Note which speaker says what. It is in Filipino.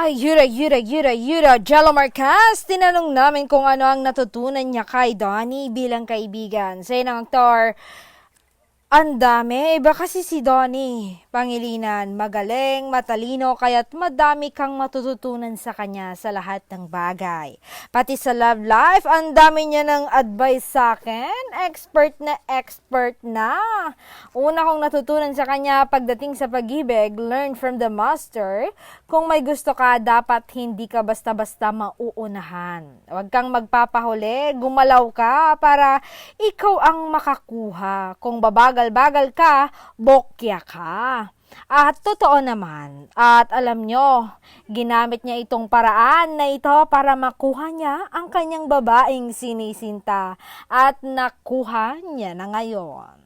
Speaker 1: Ay, Yura, Jello Marquez, tinanong namin kung ano ang natutunan niya kay Donnie bilang kaibigan. Sa ng aktor, ang dami. Iba kasi si Donnie Pangilinan. Magaling, matalino, kaya't madami kang matututunan sa kanya sa lahat ng bagay. Pati sa love life, ang dami niya ng advice sa akin. Expert na. Una kong natutunan sa kanya pagdating sa pag-ibig, learn from the master. Kung may gusto ka, dapat hindi ka basta-basta mauunahan. Huwag kang magpapahuli, gumalaw ka para ikaw ang makakuha. Kung bagal ka, bokya ka. At totoo naman, at alam nyo, ginamit niya itong paraan na ito para makuha niya ang kanyang babaeng sinisinta at nakuha niya na ngayon.